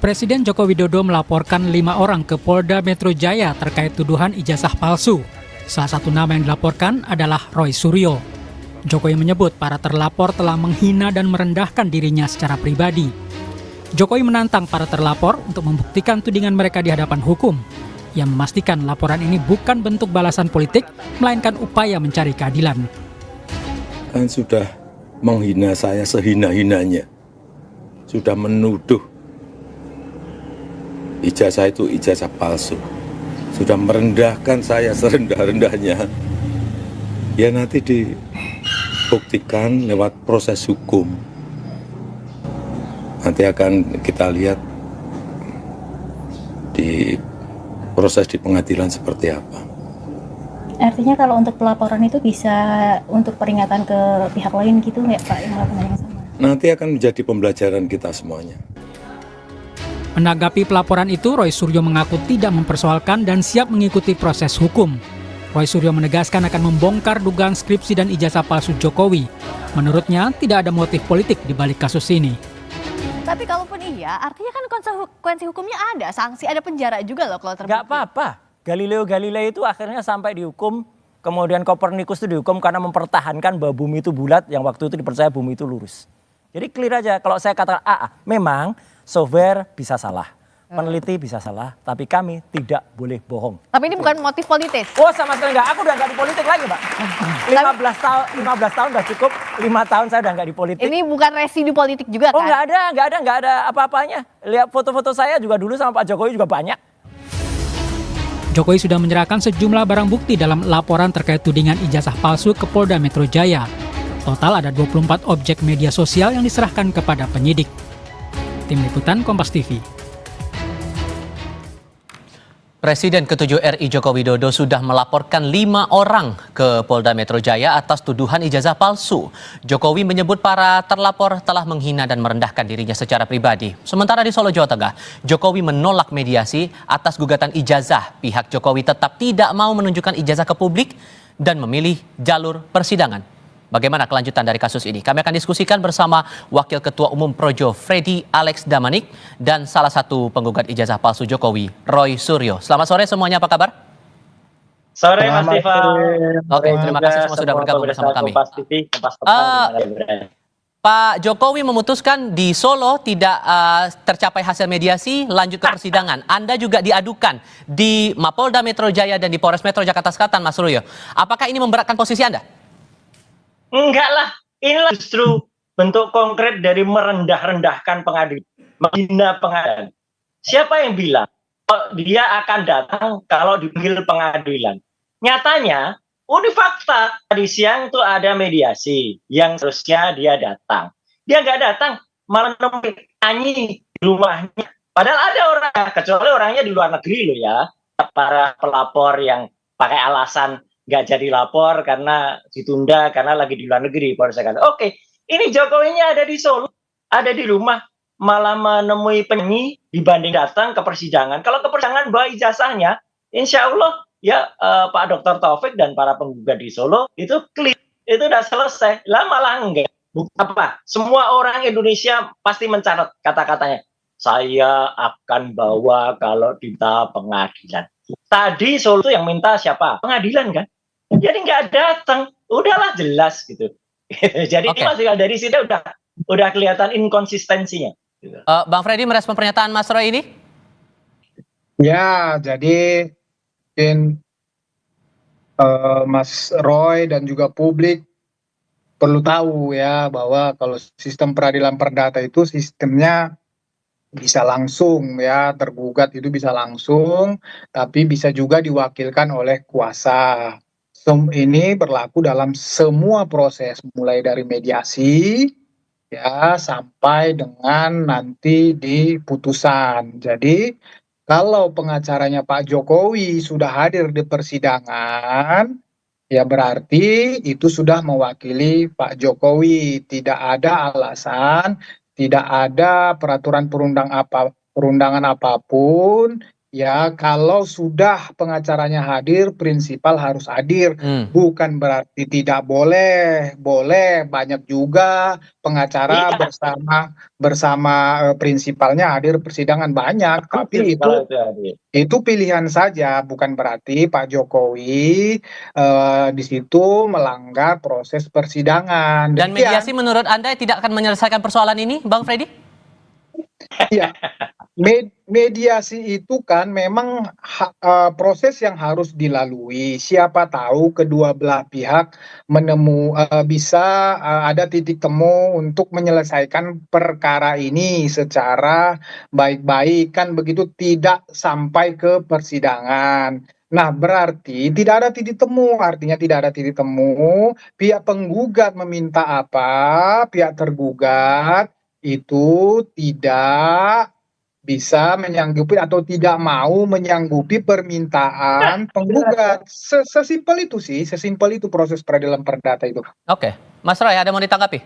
Presiden Joko Widodo melaporkan 5 orang ke Polda Metro Jaya terkait tuduhan ijazah palsu. Salah satu nama yang dilaporkan adalah Roy Suryo. Jokowi menyebut para terlapor telah menghina dan merendahkan dirinya secara pribadi. Jokowi menantang para terlapor untuk membuktikan tudingan mereka di hadapan hukum. Ia memastikan laporan ini bukan bentuk balasan politik, melainkan upaya mencari keadilan. Kan sudah menghina saya sehina-hinanya. Sudah menuduh ijazah itu ijazah palsu. Sudah merendahkan saya serendah-rendahnya. Ya nanti dibuktikan lewat proses hukum. Nanti akan kita lihat di proses di pengadilan seperti apa. Artinya kalau untuk pelaporan itu bisa untuk peringatan ke pihak lain gitu nggak Pak yang melakukan yang sama? Nanti akan menjadi pembelajaran kita semuanya. Menanggapi pelaporan itu, Roy Suryo mengaku tidak mempersoalkan dan siap mengikuti proses hukum. Roy Suryo menegaskan akan membongkar dugaan skripsi dan ijazah palsu Jokowi. Menurutnya, tidak ada motif politik di balik kasus ini. Tapi kalaupun iya, artinya kan konsekuensi hukumnya ada, sanksi, ada penjara juga loh kalau terbukti. Nggak apa-apa. Galileo Galilei itu akhirnya sampai dihukum, kemudian Kopernikus itu dihukum karena mempertahankan bahwa bumi itu bulat, yang waktu itu dipercaya bumi itu lurus. Jadi clear aja, kalau saya katakan memang software bisa salah, peneliti bisa salah, tapi kami tidak boleh bohong. Tapi ini bukan motif politis. Oh sama sekali enggak, aku udah nggak di politik lagi Pak. 15 tahun udah cukup, 5 tahun saya udah nggak di politik. Ini bukan residu politik juga kan? Oh nggak ada apa-apanya. Lihat foto-foto saya juga dulu sama Pak Jokowi juga banyak. Jokowi sudah menyerahkan sejumlah barang bukti dalam laporan terkait tudingan ijazah palsu ke Polda Metro Jaya. Total ada 24 objek media sosial yang diserahkan kepada penyidik. Tim Liputan Kompas TV. Presiden ke-7 RI Joko Widodo sudah melaporkan 5 orang ke Polda Metro Jaya atas tuduhan ijazah palsu. Jokowi menyebut para terlapor telah menghina dan merendahkan dirinya secara pribadi. Sementara di Solo, Jawa Tengah, Jokowi menolak mediasi atas gugatan ijazah. Pihak Jokowi tetap tidak mau menunjukkan ijazah ke publik dan memilih jalur persidangan. Bagaimana kelanjutan dari kasus ini? Kami akan diskusikan bersama Wakil Ketua Umum Projo Freddy Alex Damanik dan salah satu penggugat ijazah palsu Jokowi, Roy Suryo. Selamat sore semuanya, apa kabar? Sore Mas Tiva. Oke, terima kasih semua sudah bergabung bersama kami. Pak Jokowi memutuskan di Solo tidak tercapai hasil mediasi, lanjut ke persidangan. Anda juga diadukan di Mapolda Metro Jaya dan di Polres Metro Jakarta Selatan, Mas Suryo. Apakah ini memberatkan posisi Anda? Enggak lah, inilah justru bentuk konkret dari merendah-rendahkan pengadilan, menghina pengadilan. Siapa yang bilang dia akan datang kalau dipanggil pengadilan? Nyatanya, ini fakta. Tadi siang tuh ada mediasi yang seharusnya dia datang. Dia nggak datang, malah nyanyi di rumahnya. Padahal ada orang, kecuali orangnya di luar negeri loh ya. Para pelapor yang pakai alasan nggak jadi lapor karena ditunda karena lagi di luar negeri. Baru saya kata, oke, ini Jokowinya ada di Solo, ada di rumah, malah menemui penyanyi dibanding datang ke persidangan. Kalau ke persidangan bawa ijazahnya, insya Allah ya Pak Dr. Taufik dan para penggugat di Solo itu clear, itu udah selesai. Lah malah enggak. Apa? Semua orang Indonesia pasti mencatat kata-katanya. Saya akan bawa kalau di tahap pengadilan. Tadi Solo itu yang minta siapa? Pengadilan kan? Jadi nggak datang, udahlah jelas gitu. Jadi masih dari sini udah kelihatan inkonsistensinya. Bang Freddy merespon pernyataan Mas Roy ini? Ya, jadi mungkin Mas Roy dan juga publik perlu tahu ya bahwa kalau sistem peradilan perdata itu sistemnya bisa langsung ya, tergugat itu bisa langsung, tapi bisa juga diwakilkan oleh kuasa. Ini berlaku dalam semua proses, mulai dari mediasi ya sampai dengan nanti di putusan. Jadi kalau pengacaranya Pak Jokowi sudah hadir di persidangan, ya berarti itu sudah mewakili Pak Jokowi. Tidak ada alasan, tidak ada peraturan perundangan apapun ya kalau sudah pengacaranya hadir, prinsipal harus hadir. Bukan berarti tidak boleh, boleh banyak juga pengacara Iya, bersama prinsipalnya hadir persidangan banyak, tapi kalau itu hadir. itu pilihan saja, bukan berarti Pak Jokowi di situ melanggar proses persidangan. Dan Demikian. mediasi menurut Anda tidak akan menyelesaikan persoalan ini, Bang Freddy? Ya, mediasi itu kan memang proses yang harus dilalui. Siapa tahu kedua belah pihak bisa ada titik temu untuk menyelesaikan perkara ini secara baik-baik, kan begitu, tidak sampai ke persidangan. Nah, berarti tidak ada titik temu, artinya tidak ada titik temu. Pihak penggugat meminta apa, pihak tergugat itu tidak bisa menyanggupi atau tidak mau menyanggupi permintaan penggugat. Sesimpel itu sih, sesimpel itu proses peradilan perdata itu. Oke, Mas Roy, ada mau ditanggapi?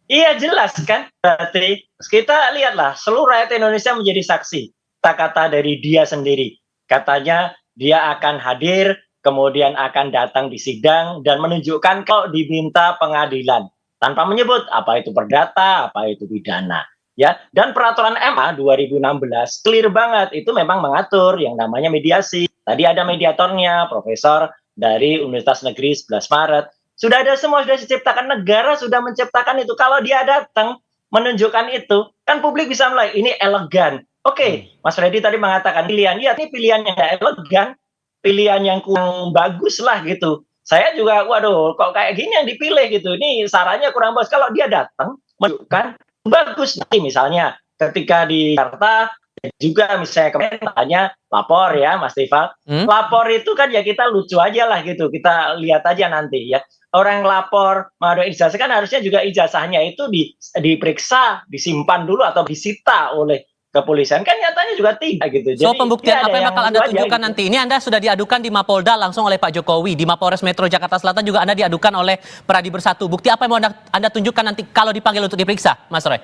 Iya jelas kan, berarti kita lihatlah seluruh rakyat Indonesia menjadi saksi kata-kata dari dia sendiri. Katanya dia akan hadir, kemudian akan datang di sidang dan menunjukkan kalau diminta pengadilan tanpa menyebut apa itu perdata, apa itu pidana. Ya, dan peraturan MA 2016 clear banget, itu memang mengatur yang namanya mediasi. Tadi ada mediatornya, profesor dari Universitas Negeri 11 Maret. Sudah ada semua, sudah diciptakan, negara sudah menciptakan itu. Kalau dia datang menunjukkan itu, kan publik bisa mulai, ini elegan. Oke, Mas Freddy tadi mengatakan pilihan, ya ini pilihan yang nggak elegan, pilihan yang kurang bagus lah gitu. Saya juga, waduh, kok kayak gini yang dipilih gitu. Ini sarannya kurang bagus. Kalau dia datang menunjukkan bagus, nanti misalnya ketika di Jakarta juga misalnya kemarin tanya lapor ya Mas Tifal, lapor itu kan ya kita lucu aja lah gitu, kita lihat aja nanti ya. Orang lapor mengadu ijazah kan harusnya juga ijazahnya itu diperiksa, disimpan dulu atau disita oleh kepolisian, kan nyatanya juga tidak gitu. So, Jadi pembuktian apa yang bakal Anda tunjukkan gitu nanti? Ini Anda sudah diadukan di Mapolda langsung oleh Pak Jokowi. Di Mapolres Metro Jakarta Selatan juga Anda diadukan oleh Peradi Bersatu. Bukti apa yang mau Anda tunjukkan nanti kalau dipanggil untuk diperiksa, Mas Roy?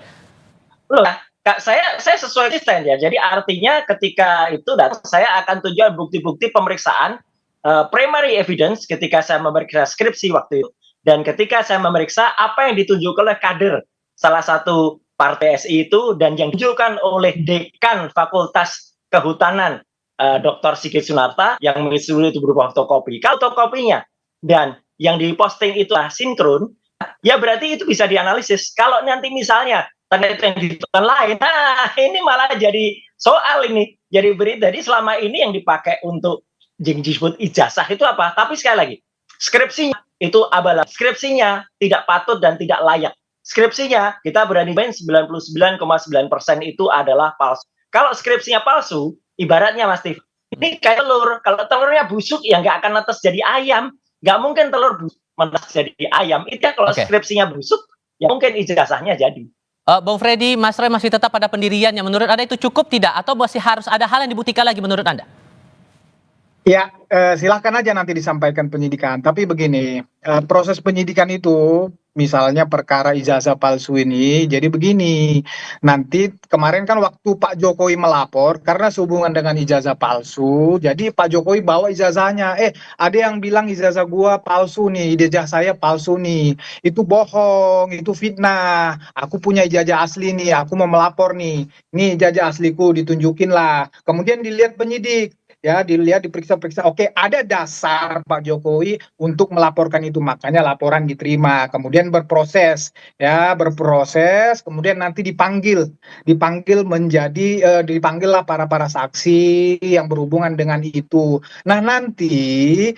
Loh, Kak, saya sesuai konsisten ya. Jadi artinya ketika itu datang, saya akan tunjukkan bukti-bukti pemeriksaan primary evidence ketika saya memeriksa skripsi waktu itu, dan ketika saya memeriksa apa yang ditunjukkan oleh kader salah satu partai SI itu, dan yang ditunjukkan oleh dekan Fakultas Kehutanan Dr. Sigit Sunarta yang mengisi itu berupa fotokopi. Kalau fotokopinya dan yang diposting itu sinkron, ya berarti itu bisa dianalisis. Kalau nanti misalnya ternyata yang ditentukan lain, nah ini malah jadi soal ini, jadi berita. Jadi selama ini yang dipakai untuk disebut ijazah itu apa? Tapi sekali lagi, skripsinya itu abal, skripsinya tidak patut dan tidak layak. Skripsinya kita berani main 99,9% itu adalah palsu. Kalau skripsinya palsu, ibaratnya Mas Tif, ini kayak telur. Kalau telurnya busuk ya nggak akan netes jadi ayam. Nggak mungkin telur busuk menetes jadi ayam. Itu kalau skripsinya busuk, ya mungkin ijazahnya jadi. Bang Freddy, Mas Roy masih tetap pada pendiriannya. Menurut Anda itu cukup tidak? Atau masih harus ada hal yang dibuktikan lagi menurut Anda? Ya, silahkan aja nanti disampaikan penyidikan. Tapi begini, proses penyidikan itu, misalnya perkara ijazah palsu ini, jadi begini, nanti kemarin kan waktu Pak Jokowi melapor, karena sehubungan dengan ijazah palsu, jadi Pak Jokowi bawa ijazahnya, ada yang bilang ijazah gua palsu nih, ijazah saya palsu nih, itu bohong, itu fitnah, aku punya ijazah asli nih, aku mau melapor nih ijazah asliku, ditunjukin lah, kemudian dilihat penyidik, ya dilihat diperiksa-periksa, oke ada dasar Pak Jokowi untuk melaporkan itu, makanya laporan diterima, kemudian berproses, kemudian nanti dipanggil dipanggillah para saksi yang berhubungan dengan itu. Nah nanti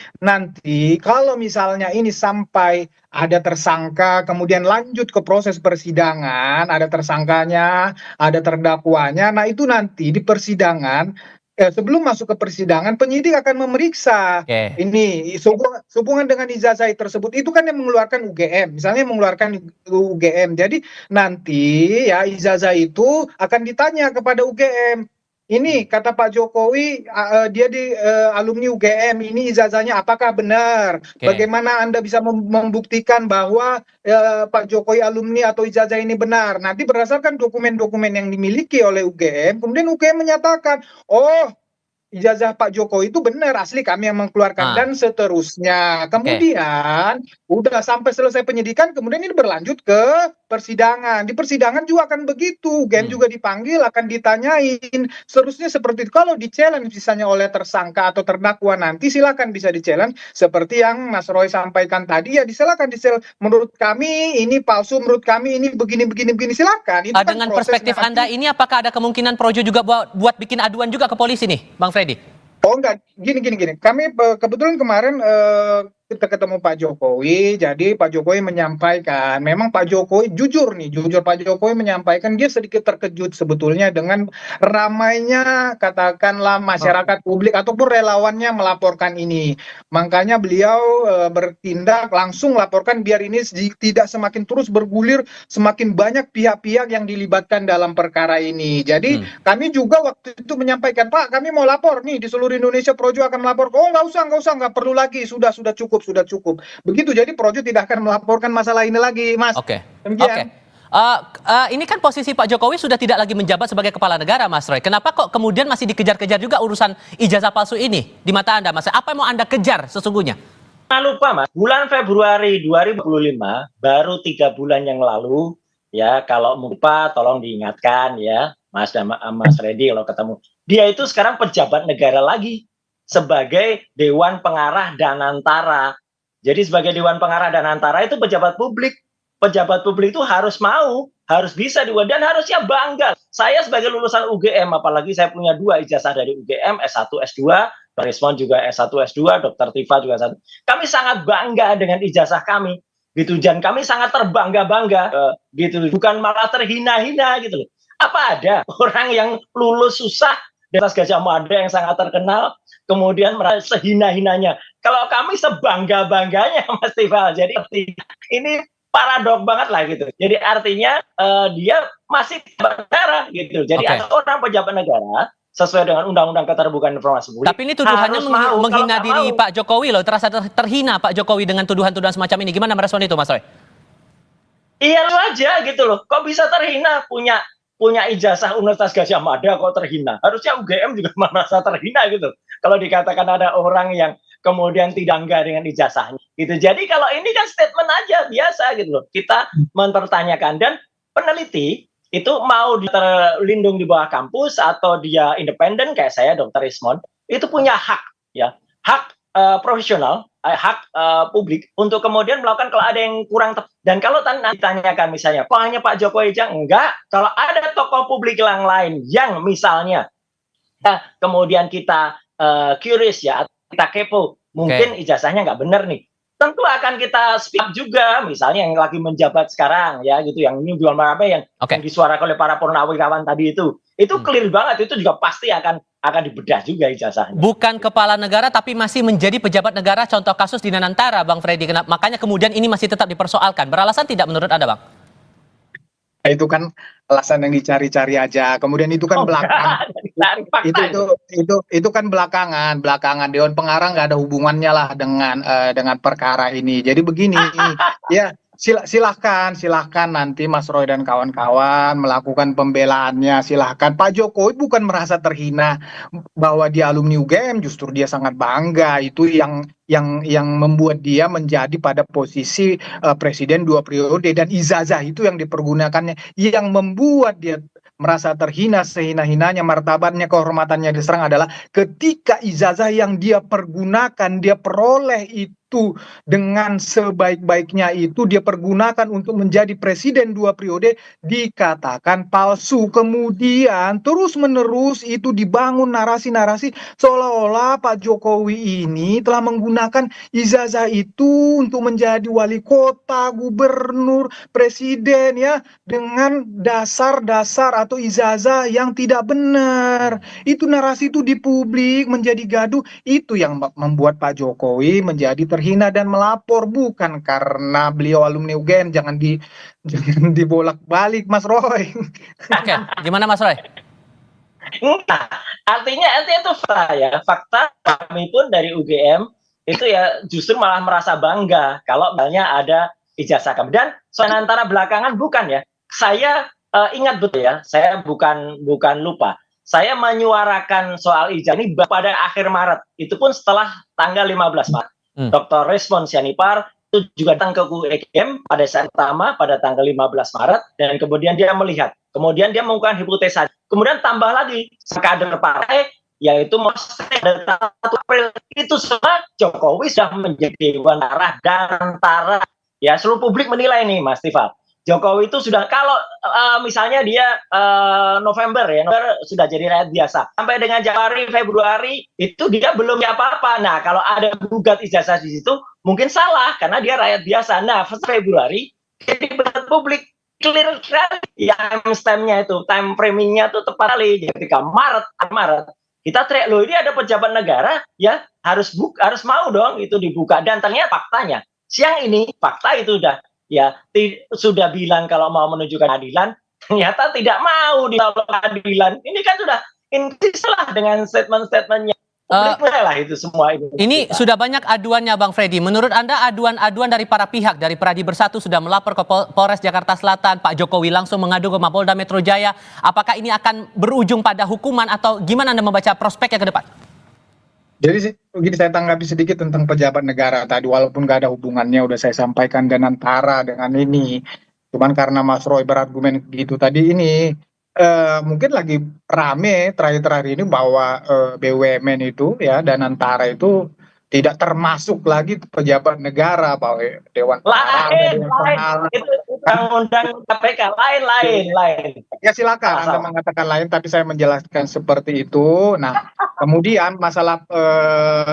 kalau misalnya ini sampai ada tersangka, kemudian lanjut ke proses persidangan, ada tersangkanya, ada terdakwanya, nah itu nanti di persidangan, sebelum masuk ke persidangan, penyidik akan memeriksa ini sehubungan dengan ijazah tersebut. Itu kan yang mengeluarkan UGM, misalnya mengeluarkan UGM. Jadi nanti ya ijazah itu akan ditanya kepada UGM. ini kata Pak Jokowi, dia di alumni UGM, ini ijazahnya apakah benar? Oke. Bagaimana Anda bisa membuktikan bahwa Pak Jokowi alumni atau ijazah ini benar? Nanti berdasarkan dokumen-dokumen yang dimiliki oleh UGM, kemudian UGM menyatakan, oh, ijazah Pak Jokowi itu benar, asli kami yang mengeluarkan, dan seterusnya. Kemudian udah sampai selesai penyidikan, kemudian ini berlanjut ke persidangan. Di persidangan juga akan begitu, UGM juga dipanggil, akan ditanyain. Seterusnya seperti itu. Kalau di-challenge misalnya oleh tersangka atau terdakwa nanti, silakan bisa di-challenge seperti yang Mas Roy sampaikan tadi, ya silakan menurut kami ini palsu, menurut kami ini begini, silakan. Itu kan Dengan proses perspektif nanti. Anda ini, apakah ada kemungkinan Projo juga buat bikin aduan juga ke polisi nih, Bang Freddy? Oh enggak, gini. Kami kebetulan kemarin kita ketemu Pak Jokowi, jadi Pak Jokowi menyampaikan, memang Pak Jokowi jujur Pak Jokowi menyampaikan dia sedikit terkejut sebetulnya dengan ramainya katakanlah masyarakat publik ataupun relawannya melaporkan ini. Makanya beliau bertindak langsung laporkan biar ini tidak semakin terus bergulir, semakin banyak pihak-pihak yang dilibatkan dalam perkara ini. Jadi kami juga waktu itu menyampaikan, Pak, kami mau lapor nih di seluruh Indonesia, Projo akan melapor. Oh nggak usah, nggak perlu lagi, sudah cukup. Begitu, jadi Projo tidak akan melaporkan masalah ini lagi, Mas. Oke. Demikian. Ini kan posisi Pak Jokowi sudah tidak lagi menjabat sebagai kepala negara, Mas Roy. Kenapa kok kemudian masih dikejar-kejar juga urusan ijazah palsu ini di mata Anda, Mas? Apa yang mau Anda kejar sesungguhnya? Jangan lupa, Mas, bulan Februari 2025, baru 3 bulan yang lalu, ya, kalau lupa tolong diingatkan ya, Mas Freddy kalau ketemu. Dia itu sekarang pejabat negara lagi sebagai Dewan Pengarah Danantara. Jadi sebagai Dewan Pengarah Danantara itu pejabat publik. Pejabat publik itu harus bisa dan harusnya bangga. Saya sebagai lulusan UGM, apalagi saya punya 2 ijazah dari UGM, S1, S2, Rismon juga S1, S2, Dr. Tifa juga S1. Kami sangat bangga dengan ijazah kami, gitu. Dan kami sangat terbangga-bangga, gitu. Bukan malah terhina-hina, gitu loh. Apa ada orang yang lulus susah di atas Gajah Mada yang sangat terkenal, kemudian merasa sehina-hinanya. Kalau kami sebangga-bangganya, Mas Tifa. Jadi ini paradok banget lah gitu. Jadi artinya dia masih pejabat negara gitu. Jadi ada orang pejabat negara sesuai dengan Undang-Undang Keterbukaan Informasi Publik. Tapi ini tuduhannya menghina diri Pak Jokowi loh. Terasa terhina Pak Jokowi dengan tuduhan-tuduhan semacam ini. Gimana merespon itu, Mas Roy? Iya, lu aja gitu loh. Kok bisa terhina punya ijazah Universitas Gajah Mada kok terhina? Harusnya UGM juga merasa terhina gitu. Kalau dikatakan ada orang yang kemudian tidak enggak dengan ijazahnya gitu. Jadi kalau ini kan statement aja biasa gitu loh. Kita mempertanyakan, dan peneliti itu mau terlindung di bawah kampus atau dia independen kayak saya Dr. Rismon, itu punya hak ya. Hak profesional, hak publik untuk kemudian melakukan kalau ada yang kurang tepat. Dan kalau ditanyakan misalnya, kok hanya Pak Jokowi aja? Enggak, kalau ada tokoh publik yang lain yang misalnya kemudian kita curious ya, kita kepo, mungkin ijazahnya nggak benar nih, tentu akan kita speak up juga, misalnya yang lagi menjabat sekarang ya gitu, yang ini belum apa yang disuarakan oleh para purnawirawan tadi itu clear banget, itu juga pasti akan dibedah juga ijazahnya. Bukan kepala negara tapi masih menjadi pejabat negara, contoh kasus di Danantara, Bang Freddy. Makanya kemudian ini masih tetap dipersoalkan. Beralasan tidak menurut Anda, Bang? Itu kan alasan yang dicari-cari aja. Kemudian itu kan belakangan. Itu kan belakangan. Dewan Pengarah nggak ada hubungannya lah dengan perkara ini. Jadi begini, ya silahkan nanti Mas Roy dan kawan-kawan melakukan pembelaannya, silahkan. Pak Jokowi bukan merasa terhina bahwa dia alumni UGM, justru dia sangat bangga. Itu yang membuat dia menjadi pada posisi presiden 2 periode, dan ijazah itu yang dipergunakannya yang membuat dia merasa terhina, sehina-hinanya, martabatnya, kehormatannya diserang adalah ketika ijazah yang dia pergunakan, dia peroleh itu dengan sebaik-baiknya itu dia pergunakan untuk menjadi presiden 2 periode dikatakan palsu. Kemudian terus-menerus itu dibangun narasi-narasi seolah-olah Pak Jokowi ini telah menggunakan ijazah itu untuk menjadi wali kota, gubernur, presiden ya, dengan dasar-dasar atau ijazah yang tidak benar. Itu narasi itu di publik menjadi gaduh, itu yang membuat Pak Jokowi menjadi terhina dan melapor, bukan karena beliau alumni UGM. Jangan dibolak-balik, Mas Roy. Oke, gimana Mas Roy? Nah, artinya itu fakta ya. Fakta kami pun dari UGM itu ya justru malah merasa bangga kalau misalnya ada ijazah kami. Dan soal antara belakangan bukan ya. Saya ingat betul ya, saya bukan lupa. Saya menyuarakan soal ijazah ini pada akhir Maret. Itu pun setelah tanggal 15 Maret. Dr. Respon Sianipar itu juga datang ke UGM pada saat pertama pada tanggal 15 Maret dan kemudian dia melihat. Kemudian dia melakukan hipotesa. Kemudian tambah lagi kader partai yaitu pada 1 April itu semua Jokowi sudah menjadi dewan arah dan antara ya seluruh publik menilai nih Mas Tifal. Jokowi itu sudah kalau misalnya dia November sudah jadi rakyat biasa sampai dengan Januari Februari itu dia belum apa-apa. Nah kalau ada gugat ijazah di situ mungkin salah karena dia rakyat biasa. Nah Februari jadi publik clear ya time-nya itu time framingnya itu tepat kali. Jadi ketika Maret kita teriak loh ini ada pejabat negara ya harus mau dong itu dibuka dan ternyata faktanya siang ini fakta itu sudah bilang kalau mau menunjukkan keadilan ternyata tidak mau ditolak keadilan. Ini kan sudah intislah dengan statement-statementnya. Lah itu semua ini sudah banyak aduannya Bang Freddy. Menurut Anda aduan dari para pihak dari Pradi Bersatu sudah melapor ke Polres Jakarta Selatan, Pak Jokowi langsung mengadu ke Mapolda Metro Jaya. Apakah ini akan berujung pada hukuman atau gimana Anda membaca prospeknya ke depan? Jadi begini saya tanggapi sedikit tentang pejabat negara tadi walaupun gak ada hubungannya udah saya sampaikan dan antara dengan ini. Cuman karena Mas Roy berargumen gitu tadi ini mungkin lagi rame terakhir-terakhir ini bahwa BUMN itu ya dan antara itu tidak termasuk lagi pejabat negara bahwa Dewan lain itu undang-undang KPK lain. Ya silakan Anda mengatakan lain tapi saya menjelaskan seperti itu. Nah kemudian masalah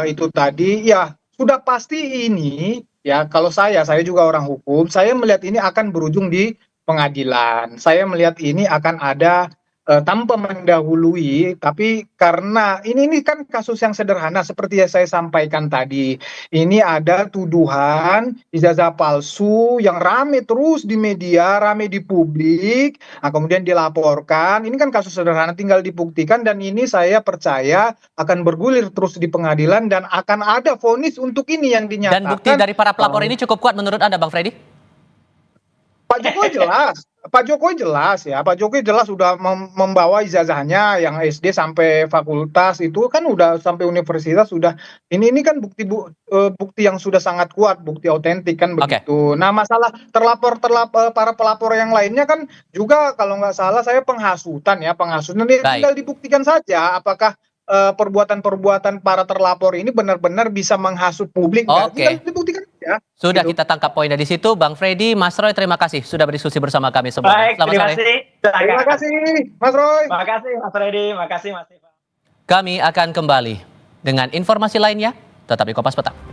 itu tadi ya sudah pasti ini ya kalau saya juga orang hukum saya melihat ini akan berujung di pengadilan. Saya melihat ini akan ada tanpa mendahului, tapi karena ini kan kasus yang sederhana seperti yang saya sampaikan tadi. Ini ada tuduhan ijazah palsu yang rame terus di media, rame di publik, nah, kemudian dilaporkan. Ini kan kasus sederhana tinggal dibuktikan dan ini saya percaya akan bergulir terus di pengadilan dan akan ada vonis untuk ini yang dinyatakan. Dan bukti dari para pelapor ini cukup kuat menurut Anda Bang Freddy? Pak Jokowi jelas ya. Pak Jokowi jelas sudah membawa ijazahnya yang SD sampai fakultas itu kan udah sampai universitas sudah. Ini kan bukti yang sudah sangat kuat, bukti otentik kan begitu. Nah masalah para pelapor yang lainnya kan juga kalau nggak salah saya penghasutan tinggal dibuktikan saja apakah perbuatan-perbuatan para terlapor ini benar-benar bisa menghasut publik. Tinggal dibuktikan ya. Sudah kita tangkap poinnya di situ. Bang Freddy, Mas Roy, terima kasih sudah berdiskusi bersama kami semua. Baik, Selamat sore. Terima kasih Mas Roy. Terima kasih Mas Freddy, terima kasih Mas Ivan. Kami akan kembali dengan informasi lainnya. Tetap di Kompas Petang.